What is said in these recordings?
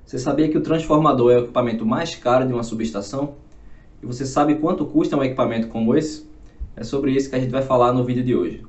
Você sabia que o transformador é o equipamento mais caro de uma subestação? E você sabe quanto custa um equipamento como esse? É sobre isso que a gente vai falar no vídeo de hoje.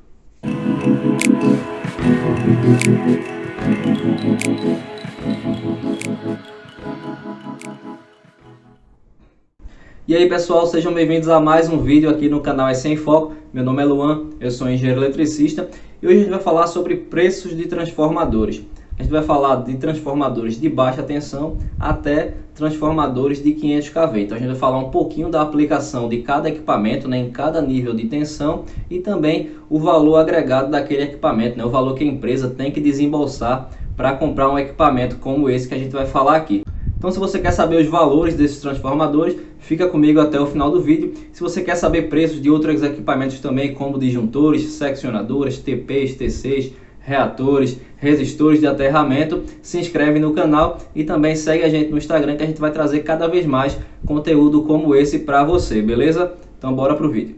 E aí pessoal, sejam bem-vindos a mais um vídeo aqui no canal SC em Foco. Meu nome é Luan, eu sou engenheiro eletricista e hoje a gente vai falar sobre preços de transformadores. A gente vai falar de transformadores de baixa tensão até transformadores de 500 kV. Então a gente vai falar um pouquinho da aplicação de cada equipamento, né, em cada nível de tensão e também o valor agregado daquele equipamento, né, o valor que a empresa tem que desembolsar para comprar um equipamento como esse que a gente vai falar aqui. Então se você quer saber os valores desses transformadores, fica comigo até o final do vídeo. Se você quer saber preços de outros equipamentos também, como disjuntores, seccionadoras, TPs, TCs, reatores, resistores de aterramento, se inscreve no canal e também segue a gente no Instagram, que a gente vai trazer cada vez mais conteúdo como esse para você, beleza? Então bora pro vídeo.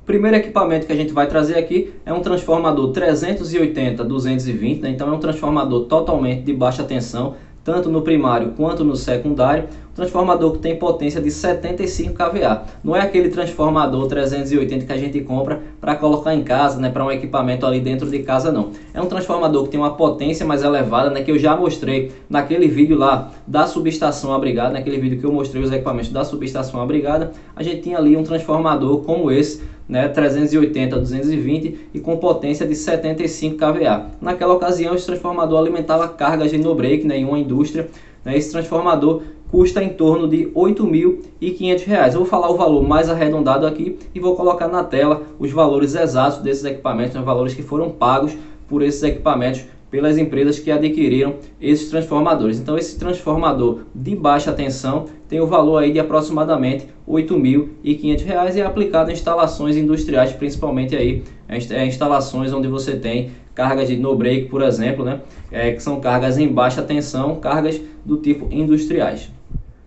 O primeiro equipamento que a gente vai trazer aqui é um transformador 380-220, né? Então é um transformador totalmente de baixa tensão, tanto no primário quanto no secundário, um transformador que tem potência de 75 kVA. Não é aquele transformador 380 que a gente compra para colocar em casa, né, para um equipamento ali dentro de casa, não. É um transformador que tem uma potência mais elevada, né, que eu já mostrei naquele vídeo lá da subestação abrigada, naquele vídeo que eu mostrei os equipamentos da subestação abrigada. A gente tinha ali um transformador como esse, né, 380-220 e com potência de 75 kVA. Naquela ocasião, esse transformador alimentava cargas de no-break, né, em uma indústria. Né, esse transformador custa em torno de R$ 8.500. Eu vou falar o valor mais arredondado aqui e vou colocar na tela os valores exatos desses equipamentos, os valores que foram pagos por esses equipamentos pelas empresas que adquiriram esses transformadores. Então esse transformador de baixa tensão tem o valor aí de aproximadamente R$ 8.500 e é aplicado em instalações industriais, principalmente aí instalações onde você tem cargas de no-break, por exemplo, né, que são cargas em baixa tensão, cargas do tipo industriais.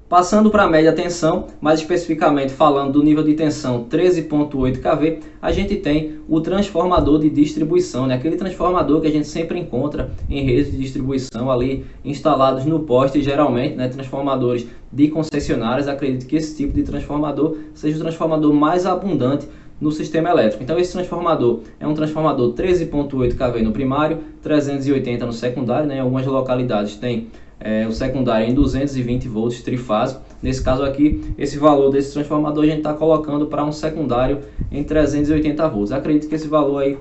Passando para a média tensão, mais especificamente falando do nível de tensão 13.8 kV, a gente tem o transformador de distribuição, né? Aquele transformador que a gente sempre encontra em redes de distribuição ali instalados no poste, geralmente, né, transformadores de concessionárias. Acredito que esse tipo de transformador seja o transformador mais abundante no sistema elétrico. Então esse transformador é um transformador 13.8 kV no primário, 380 no secundário, né? Em algumas localidades tem o secundário em 220 volts trifásico. Nesse caso aqui, esse valor desse transformador a gente está colocando para um secundário em 380 volts. Acredito que esse valor aí,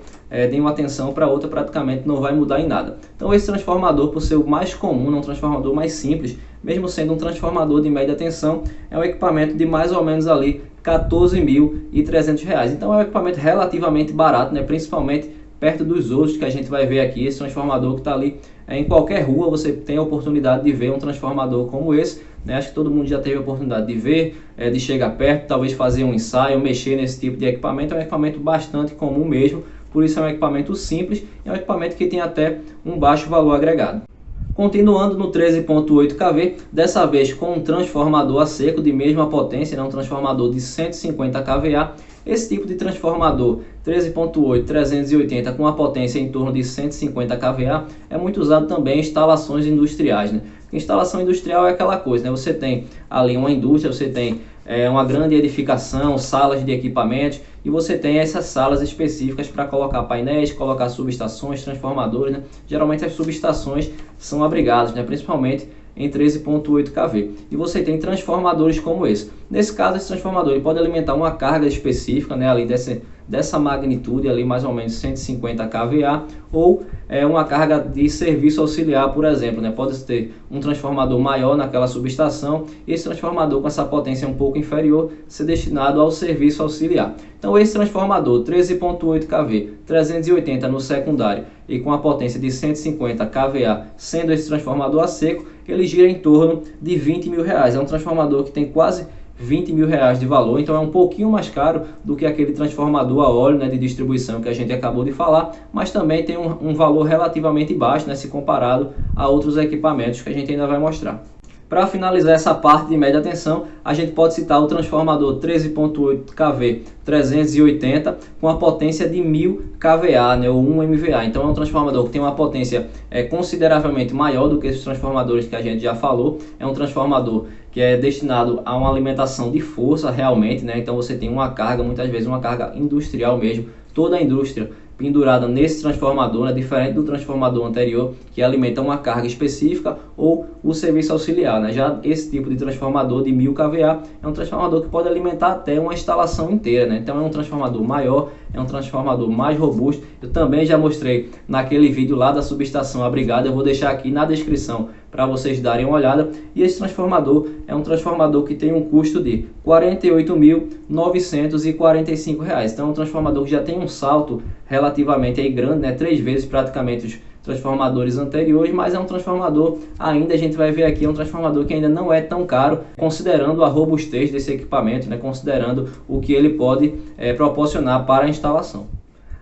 de uma tensão para outra, praticamente não vai mudar em nada. Então esse transformador, por ser o mais comum, é um transformador mais simples, mesmo sendo um transformador de média tensão, é um equipamento de mais ou menos ali R$ 14.300. Então é um equipamento relativamente barato, né? Principalmente perto dos outros que a gente vai ver aqui. Esse transformador que está ali em qualquer rua, você tem a oportunidade de ver um transformador como esse, né? Acho que todo mundo já teve a oportunidade de ver, de chegar perto, talvez fazer um ensaio, mexer nesse tipo de equipamento. É um equipamento bastante comum mesmo, por isso é um equipamento simples, é um equipamento que tem até um baixo valor agregado. Continuando no 13.8 kV, dessa vez com um transformador a seco de mesma potência, né? Um transformador de 150 kVA. Esse tipo de transformador 13.8, 380 com a potência em torno de 150 kVA é muito usado também em instalações industriais, né? Instalação industrial é aquela coisa, né? Você tem ali uma indústria, você tem uma grande edificação, salas de equipamentos, e você tem essas salas específicas para colocar painéis, colocar subestações, transformadores, né? Geralmente as subestações são abrigadas, né? Principalmente em 13.8 kV. E você tem transformadores como esse. Nesse caso, esse transformador ele pode alimentar uma carga específica, né, ali dessa magnitude, ali mais ou menos 150 kVA, ou uma carga de serviço auxiliar, por exemplo, né? Pode ter um transformador maior naquela subestação e esse transformador com essa potência um pouco inferior ser destinado ao serviço auxiliar. Então esse transformador 13.8 kV, 380 no secundário e com a potência de 150 kVA, sendo esse transformador a seco, ele gira em torno de R$ 20.000. É um transformador que tem quase R$ 20.000 de valor, então é um pouquinho mais caro do que aquele transformador a óleo, né, de distribuição que a gente acabou de falar, mas também tem um valor relativamente baixo, né, se comparado a outros equipamentos que a gente ainda vai mostrar. Para finalizar essa parte de média tensão, a gente pode citar o transformador 13.8 kV 380 com a potência de 1000 kVA, né, ou 1 MVA. Então é um transformador que tem uma potência consideravelmente maior do que esses transformadores que a gente já falou. É um transformador que é destinado a uma alimentação de força realmente, né? Então você tem uma carga, muitas vezes uma carga industrial mesmo, toda a indústria pendurada nesse transformador, né? Diferente do transformador anterior que alimenta uma carga específica ou o serviço auxiliar, né? Já esse tipo de transformador de 1000 kVA é um transformador que pode alimentar até uma instalação inteira, né? Então é um transformador maior, é um transformador mais robusto. Eu também já mostrei naquele vídeo lá da subestação abrigada, eu vou deixar aqui na descrição para vocês darem uma olhada. E esse transformador é um transformador que tem um custo de R$ 48.945. Então é um transformador que já tem um salto relativamente aí grande, né? 3 vezes praticamente os transformadores anteriores, mas é um transformador, ainda a gente vai ver aqui, é um transformador que ainda não é tão caro, considerando a robustez desse equipamento, né? Considerando o que ele pode proporcionar para a instalação.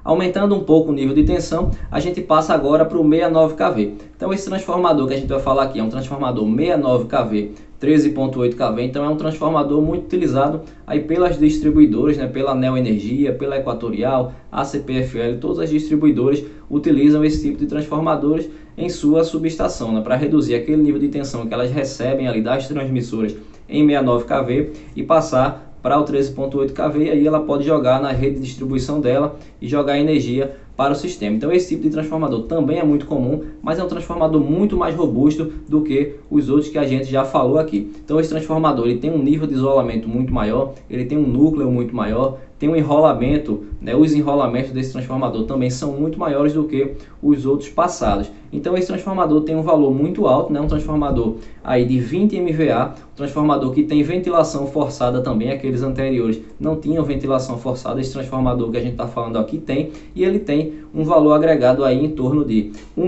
Aumentando um pouco o nível de tensão, a gente passa agora para o 69 kV. Então esse transformador que a gente vai falar aqui é um transformador 69 kV, 13.8 kV, então é um transformador muito utilizado aí pelas distribuidoras, né, pela Neo Energia, pela Equatorial, a CPFL, todas as distribuidoras utilizam esse tipo de transformadores em sua subestação, né, para reduzir aquele nível de tensão que elas recebem ali das transmissoras em 69 kV e passar para o 13.8 kV, e aí ela pode jogar na rede de distribuição dela e jogar energia para o sistema. Então esse tipo de transformador também é muito comum, mas é um transformador muito mais robusto do que os outros que a gente já falou aqui. Então esse transformador ele tem um nível de isolamento muito maior, ele tem um núcleo muito maior, tem um enrolamento, né? Os enrolamentos desse transformador também são muito maiores do que os outros passados. Então esse transformador tem um valor muito alto, né? Um transformador aí de 20 MVA, um transformador que tem ventilação forçada também, aqueles anteriores não tinham ventilação forçada, esse transformador que a gente está falando aqui tem, e ele tem um valor agregado aí em torno de R$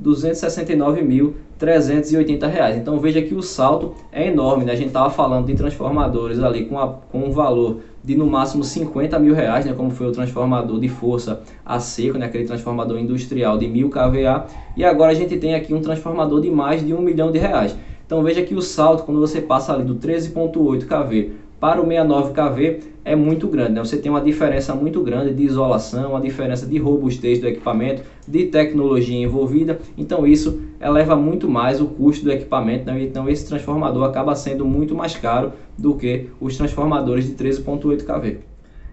1.269.380. Então veja que o salto é enorme, né? A gente estava falando de transformadores ali com um valor de no máximo R$50 mil, né, como foi o transformador de força a seco, né, aquele transformador industrial de 1000 kVA, e agora a gente tem aqui um transformador de mais de R$1 milhão. Então veja que o salto, quando você passa ali do 13.8 kV para o 69 kV, é muito grande, né? Você tem uma diferença muito grande de isolação, uma diferença de robustez do equipamento, de tecnologia envolvida, então isso eleva muito mais o custo do equipamento, né? Então esse transformador acaba sendo muito mais caro do que os transformadores de 13.8 kV.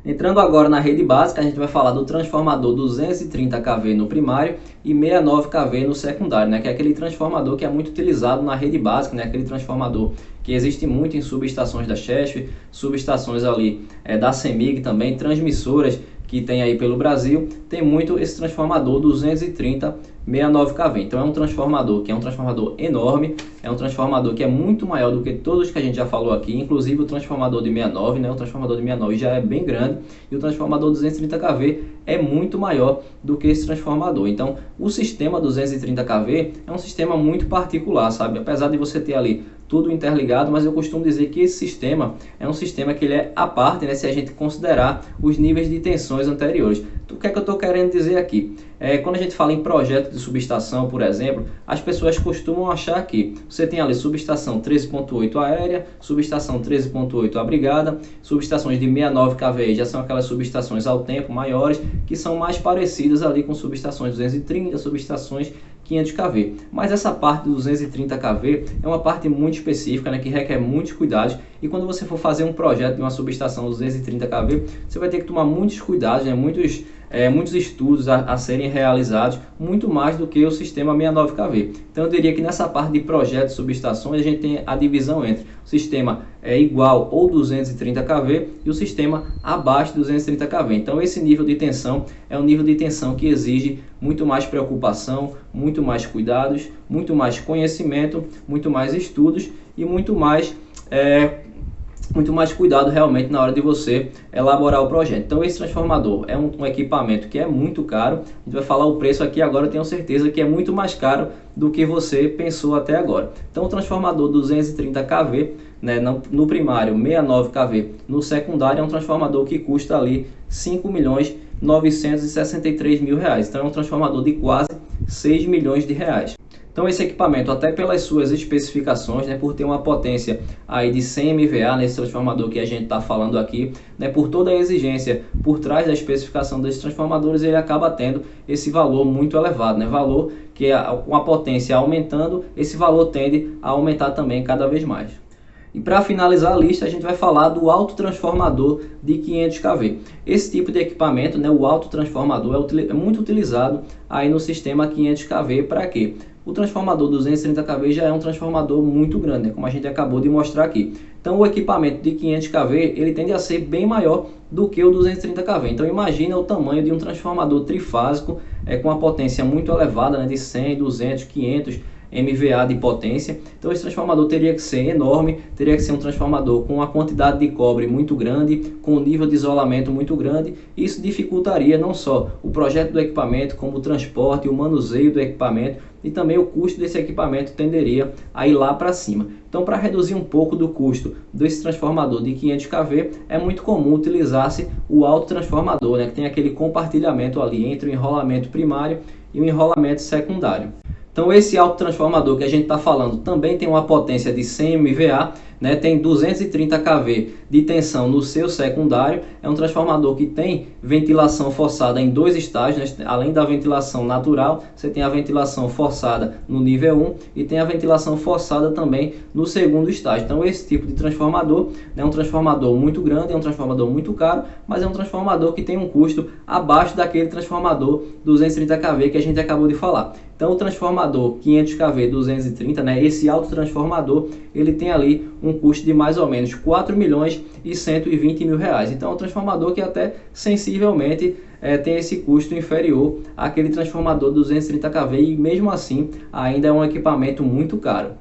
Entrando agora na rede básica, a gente vai falar do transformador 230 kV no primário e 69 kV no secundário, né? Que é aquele transformador que é muito utilizado na rede básica, né? Aquele transformador que existe muito em subestações da Chesf, subestações ali da CEMIG também, transmissoras que tem aí pelo Brasil, tem muito esse transformador 230 69 kV. Então é um transformador que é um transformador enorme, é um transformador que é muito maior do que todos os que a gente já falou aqui, inclusive o transformador de 69, né? O transformador de 69 já é bem grande e o transformador 230 kV é muito maior do que esse transformador. Então o sistema 230 kV é um sistema muito particular, sabe? Apesar de você ter ali tudo interligado, mas eu costumo dizer que esse sistema é um sistema que ele é à parte, né, se a gente considerar os níveis de tensões anteriores. O que é que eu estou querendo dizer aqui? Quando a gente fala em projeto de subestação, por exemplo, as pessoas costumam achar que você tem ali subestação 13.8 aérea, subestação 13.8 abrigada, subestações de 69 kV já são aquelas subestações ao tempo maiores, que são mais parecidas ali com subestações 230, subestações 500 kV. Mas essa parte do 230 kV é uma parte muito específica, né, que requer muitos cuidados, e quando você for fazer um projeto de uma subestação 230 kV, você vai ter que tomar muitos cuidados, né, muitos estudos a serem realizados, muito mais do que o sistema 69 kV. Então eu diria que nessa parte de projeto de subestações a gente tem a divisão entre o sistema igual ou 230 kV e o sistema abaixo de 230 kV. Então esse nível de tensão é um nível de tensão que exige muito mais preocupação, muito mais cuidados, muito mais conhecimento, muito mais estudos e muito mais cuidado realmente na hora de você elaborar o projeto. Então esse transformador é um equipamento que é muito caro. A gente vai falar o preço aqui agora, eu tenho certeza que é muito mais caro do que você pensou até agora. Então o transformador 230 kV, né, no primário 69 kV, no secundário é um transformador que custa ali R$ 5.963.000. Então é um transformador de quase R$ 6 milhões. Então esse equipamento, até pelas suas especificações, né, por ter uma potência aí de 100 MVA nesse transformador que a gente está falando aqui, né, por toda a exigência por trás da especificação desses transformadores, ele acaba tendo esse valor muito elevado, né, valor que com a potência aumentando, esse valor tende a aumentar também cada vez mais. E para finalizar a lista, a gente vai falar do autotransformador de 500 kV. Esse tipo de equipamento, né, o autotransformador, é muito utilizado aí no sistema 500 kV. Para quê? O transformador 230 kV já é um transformador muito grande, né, como a gente acabou de mostrar aqui. Então o equipamento de 500 kV ele tende a ser bem maior do que o 230 kV. Então imagina o tamanho de um transformador trifásico com a potência muito elevada, né, de 100, 200, 500 MVA de potência. Então esse transformador teria que ser enorme, teria que ser um transformador com uma quantidade de cobre muito grande, com um nível de isolamento muito grande. Isso dificultaria não só o projeto do equipamento, como o transporte, o manuseio do equipamento, e também o custo desse equipamento tenderia a ir lá para cima. Então, para reduzir um pouco do custo desse transformador de 500 kV, é muito comum utilizar-se o autotransformador, né, que tem aquele compartilhamento ali entre o enrolamento primário e o enrolamento secundário. Então esse autotransformador que a gente está falando também tem uma potência de 100 MVA, né, tem 230 kV de tensão no seu secundário. É um transformador que tem ventilação forçada em 2 estágios, né? Além da ventilação natural, você tem a ventilação forçada no nível 1 e tem a ventilação forçada também no segundo estágio. Então esse tipo de transformador é um transformador muito grande, é um transformador muito caro, mas é um transformador que tem um custo abaixo daquele transformador 230 kV que a gente acabou de falar. Então o transformador 500 kV 230, né, esse autotransformador, ele tem ali um custo de mais ou menos 4 milhões e 120 mil reais. Então é um transformador que até sensivelmente tem esse custo inferior àquele transformador 230 kV e mesmo assim ainda é um equipamento muito caro.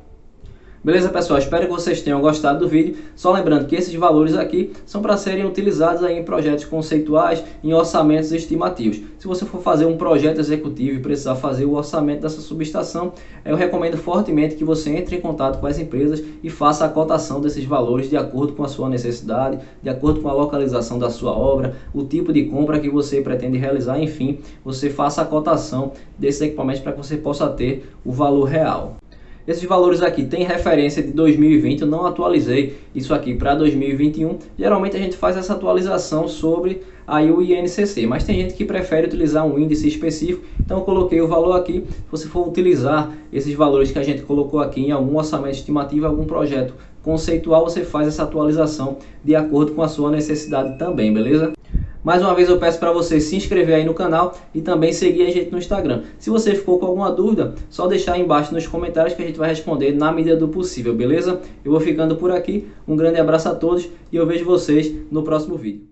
Beleza, pessoal? Espero que vocês tenham gostado do vídeo. Só lembrando que esses valores aqui são para serem utilizados aí em projetos conceituais, em orçamentos estimativos. Se você for fazer um projeto executivo e precisar fazer o orçamento dessa subestação, eu recomendo fortemente que você entre em contato com as empresas e faça a cotação desses valores de acordo com a sua necessidade, de acordo com a localização da sua obra, o tipo de compra que você pretende realizar, enfim, você faça a cotação desses equipamentos para que você possa ter o valor real. Esses valores aqui têm referência de 2020, eu não atualizei isso aqui para 2021. Geralmente a gente faz essa atualização sobre aí o INCC, mas tem gente que prefere utilizar um índice específico, então eu coloquei o valor aqui. Se você for utilizar esses valores que a gente colocou aqui em algum orçamento estimativo, algum projeto conceitual, você faz essa atualização de acordo com a sua necessidade também, beleza? Mais uma vez eu peço para você se inscrever aí no canal e também seguir a gente no Instagram. Se você ficou com alguma dúvida, só deixar aí embaixo nos comentários que a gente vai responder na medida do possível, beleza? Eu vou ficando por aqui, um grande abraço a todos e eu vejo vocês no próximo vídeo.